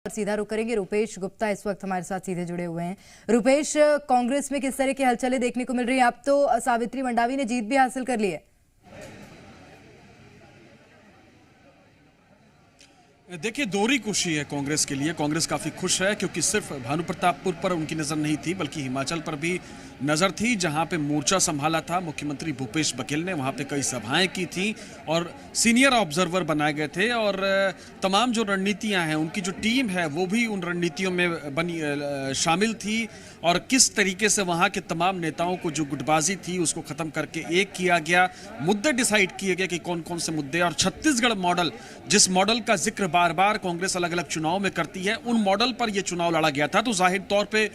और सीधा रुख करेंगे। रुपेश गुप्ता इस वक्त हमारे साथ सीधे जुड़े हुए हैं। रुपेश, कांग्रेस में किस तरह की हलचलें देखने को मिल रही है? अब तो सावित्री मंडावी ने जीत भी हासिल कर ली है। देखिए, दोहरी खुशी है कांग्रेस के लिए। कांग्रेस काफी खुश है क्योंकि सिर्फ भानु प्रतापपुर पर उनकी नजर नहीं थी बल्कि हिमाचल पर भी नजर थी, जहां पे मोर्चा संभाला था मुख्यमंत्री भूपेश बघेल ने। वहां पे कई सभाएं की थी और सीनियर ऑब्जर्वर बनाए गए थे और तमाम जो रणनीतियां हैं, उनकी जो टीम है वो भी उन रणनीतियों में शामिल थी और किस तरीके से वहां के तमाम नेताओं को जो गुटबाजी थी उसको खत्म करके एक किया गया। मुद्दे डिसाइड किए गए कि कौन कौन से मुद्दे, और छत्तीसगढ़ मॉडल, जिस मॉडल का जिक्र बार बार कांग्रेस अलग अलग चुनाव में करती है, उन मॉडल पर यह चुनाव लड़ा गया था। तो जाहिर तौर पे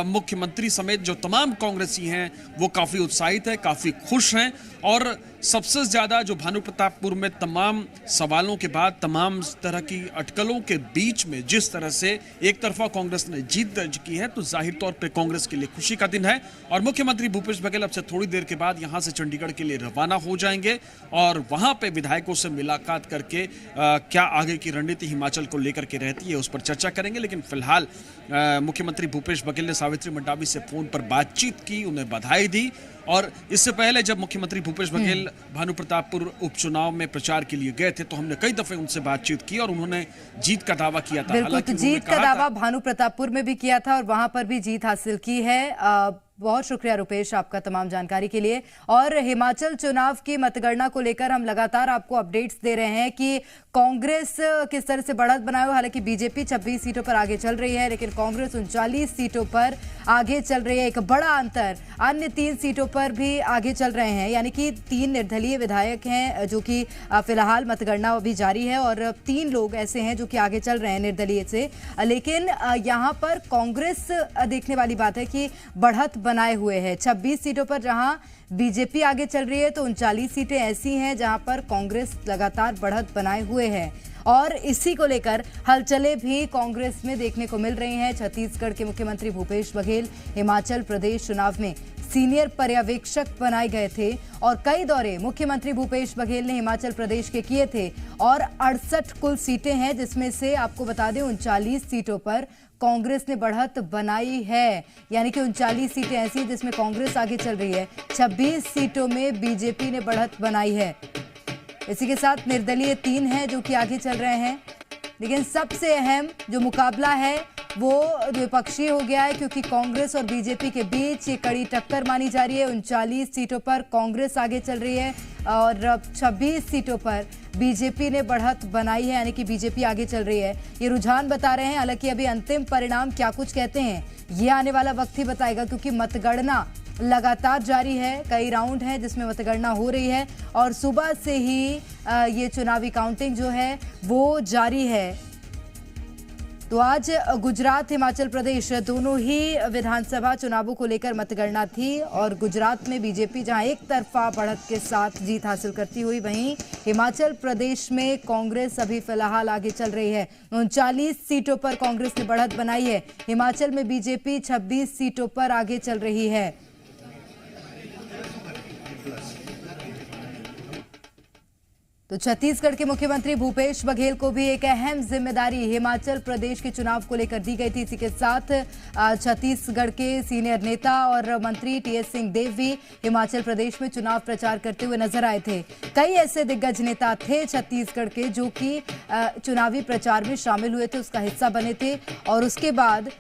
मुख्यमंत्री समेत जो तमाम कांग्रेसी हैं वो काफी उत्साहित है, काफी खुश हैं। और सबसे ज्यादा जो भानु प्रतापपुर में तमाम सवालों के बाद, तमाम तरह की अटकलों के बीच में जिस तरह से एक तरफा कांग्रेस ने जीत दर्ज की है, तो जाहिर तौर पे कांग्रेस के लिए खुशी का दिन है। और मुख्यमंत्री भूपेश बघेल अब से थोड़ी देर के बाद यहां से चंडीगढ़ के लिए रवाना हो जाएंगे और वहां पे विधायकों से मुलाकात करके क्या आगे की रणनीति हिमाचल को लेकर के रहती है उस पर चर्चा करेंगे। लेकिन फिलहाल मुख्यमंत्री भूपेश बघेल ने सावित्री मंडावी से फोन पर बातचीत की, उन्हें बधाई दी। और इससे पहले जब मुख्यमंत्री भूपेश बघेल भानु प्रतापपुर उपचुनाव में प्रचार के लिए गए थे तो हमने कई दफे उनसे बातचीत की और उन्होंने जीत का दावा किया था। बिल्कुल, तो जीत का दावा भानु प्रतापपुर में भी किया था और वहां पर भी जीत हासिल की है। बहुत शुक्रिया रुपेश आपका तमाम जानकारी के लिए। और हिमाचल चुनाव की मतगणना को लेकर हम लगातार आपको अपडेट्स दे रहे हैं कि कांग्रेस किस तरह से बढ़त बनाए हुए। हालांकि बीजेपी 26 सीटों पर आगे चल रही है, लेकिन कांग्रेस 39 सीटों पर आगे चल रही है। एक बड़ा अंतर, अन्य 3 सीटों पर भी आगे चल रहे हैं, यानी कि 3 निर्दलीय विधायक हैं जो कि फिलहाल मतगणना अभी जारी है और 3 लोग ऐसे हैं जो कि आगे चल रहे हैं निर्दलीय से। लेकिन यहाँ पर कांग्रेस देखने वाली बात है कि बढ़त बनाए हुए है 26 सीटों पर। जहां बीजेपी आगे चल रही है तो 39 सीटें ऐसी हैं जहां पर कांग्रेस लगातार बढ़त बनाए हुए है। और इसी को लेकर हलचलें भी कांग्रेस में देखने को मिल रही हैं। छत्तीसगढ़ के मुख्यमंत्री भूपेश बघेल हिमाचल प्रदेश चुनाव में सीनियर पर्यवेक्षक बनाए गए थे और कई दौरे मुख्यमंत्री भूपेश बघेल ने हिमाचल प्रदेश के किए थे। और 68 कुल सीटें हैं, जिसमें से आपको बता दें 39 सीटों पर कांग्रेस ने बढ़त बनाई है, यानी कि 39 सीटें ऐसी हैं जिसमें कांग्रेस आगे चल रही है। 26 सीटों में बीजेपी ने बढ़त बनाई है। इसी के साथ निर्दलीय 3 हैं जो कि आगे चल रहे हैं। लेकिन सबसे अहम जो मुकाबला है वो द्विपक्षीय हो गया है, क्योंकि कांग्रेस और बीजेपी के बीच ये कड़ी टक्कर मानी जा रही है। 39 सीटों पर कांग्रेस आगे चल रही है और 26 सीटों पर बीजेपी ने बढ़त बनाई है, यानी कि बीजेपी आगे चल रही है। ये रुझान बता रहे हैं। हालांकि अभी अंतिम परिणाम क्या कुछ कहते हैं ये आने वाला वक्त ही बताएगा, क्योंकि मतगणना लगातार जारी है। कई राउंड हैं जिसमें मतगणना हो रही है और सुबह से ही ये चुनावी काउंटिंग जो है वो जारी है। तो आज गुजरात हिमाचल प्रदेश दोनों ही विधानसभा चुनावों को लेकर मतगणना थी और गुजरात में बीजेपी जहां एक तरफा बढ़त के साथ जीत हासिल करती हुई, वहीं हिमाचल प्रदेश में कांग्रेस अभी फिलहाल आगे चल रही है। 39 सीटों पर कांग्रेस ने बढ़त बनाई है। हिमाचल में बीजेपी 26 सीटों पर आगे चल रही है। तो छत्तीसगढ़ के मुख्यमंत्री भूपेश बघेल को भी एक अहम जिम्मेदारी हिमाचल प्रदेश के चुनाव को लेकर दी गई थी। इसी के साथ छत्तीसगढ़ के सीनियर नेता और मंत्री टीएस सिंहदेव भी हिमाचल प्रदेश में चुनाव प्रचार करते हुए नजर आए थे। कई ऐसे दिग्गज नेता थे छत्तीसगढ़ के जो कि चुनावी प्रचार में शामिल हुए थे, उसका हिस्सा बने थे। और उसके बाद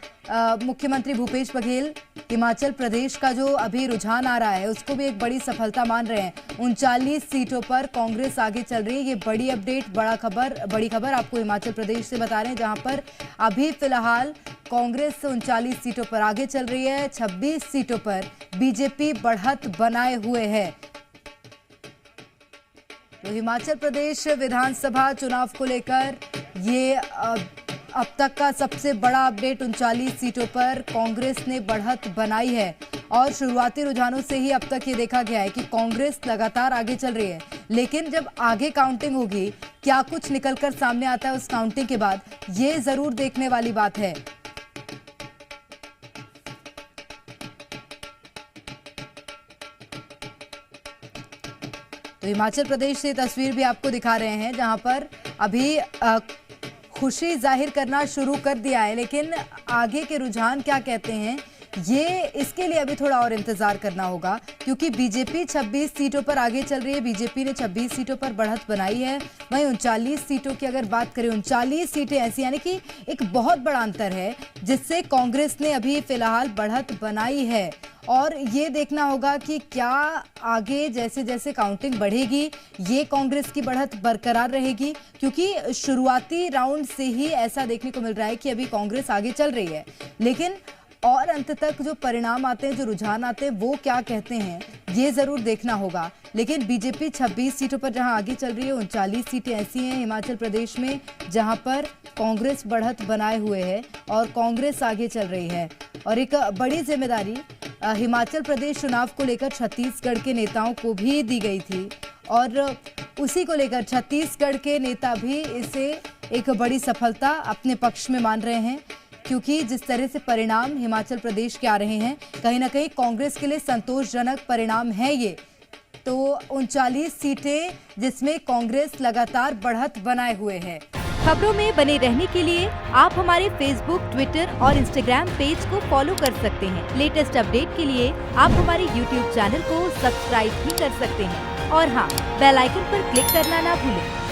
मुख्यमंत्री भूपेश बघेल हिमाचल प्रदेश का जो अभी रुझान आ रहा है उसको भी एक बड़ी सफलता मान रहे हैं। 39 सीटों पर कांग्रेस आगे चल रही है। ये बड़ी अपडेट, बड़ी खबर आपको हिमाचल प्रदेश से बता रहे हैं, जहां पर अभी फिलहाल कांग्रेस 39 सीटों पर आगे चल रही है। 26 सीटों पर बीजेपी बढ़त बनाए हुए है। तो हिमाचल प्रदेश विधानसभा चुनाव को लेकर ये अब तक का सबसे बड़ा अपडेट। 39 सीटों पर कांग्रेस ने बढ़त बनाई है और शुरुआती रुझानों से ही अब तक ये देखा गया है कि कांग्रेस लगातार आगे चल रही है। लेकिन जब आगे काउंटिंग होगी, क्या कुछ निकलकर सामने आता है उस काउंटिंग के बाद, ये जरूर देखने वाली बात है। तो हिमाचल प्रदेश से तस्वीर भी आपको दिखा रहे हैं, जहां पर अभी खुशी जाहिर करना शुरू कर दिया है, लेकिन आगे के रुझान क्या कहते हैं ये इसके लिए अभी थोड़ा और इंतजार करना होगा, क्योंकि बीजेपी 26 सीटों पर आगे चल रही है। बीजेपी ने 26 सीटों पर बढ़त बनाई है। वहीं 39 सीटों की अगर बात करें, 39 सीटें ऐसी, यानी कि एक बहुत बड़ा अंतर है जिससे कांग्रेस ने अभी फिलहाल बढ़त बनाई है। और ये देखना होगा कि क्या आगे जैसे जैसे काउंटिंग बढ़ेगी ये कांग्रेस की बढ़त बरकरार रहेगी, क्योंकि शुरुआती राउंड से ही ऐसा देखने को मिल रहा है कि अभी कांग्रेस आगे चल रही है, लेकिन और अंत तक जो परिणाम आते हैं, जो रुझान आते हैं, वो क्या कहते हैं ये जरूर देखना होगा। लेकिन बीजेपी 26 सीटों पर जहां आगे चल रही है, 39 सीटें ऐसी हैं हिमाचल प्रदेश में जहां पर कांग्रेस बढ़त बनाए हुए है और कांग्रेस आगे चल रही है। और एक बड़ी जिम्मेदारी हिमाचल प्रदेश चुनाव को लेकर छत्तीसगढ़ के नेताओं को भी दी गई थी और उसी को लेकर छत्तीसगढ़ के नेता भी इसे एक बड़ी सफलता अपने पक्ष में मान रहे हैं, क्योंकि जिस तरह से परिणाम हिमाचल प्रदेश के आ रहे हैं, कहीं ना कहीं कांग्रेस के लिए संतोषजनक परिणाम है ये। तो 39 सीटें जिसमें कांग्रेस लगातार बढ़त बनाए हुए है। खबरों में बने रहने के लिए आप हमारे फेसबुक, ट्विटर और इंस्टाग्राम पेज को फॉलो कर सकते हैं। लेटेस्ट अपडेट के लिए आप हमारे यूट्यूब चैनल को सब्सक्राइब भी कर सकते हैं और हाँ, बेल आइकन पर क्लिक करना ना भूलें।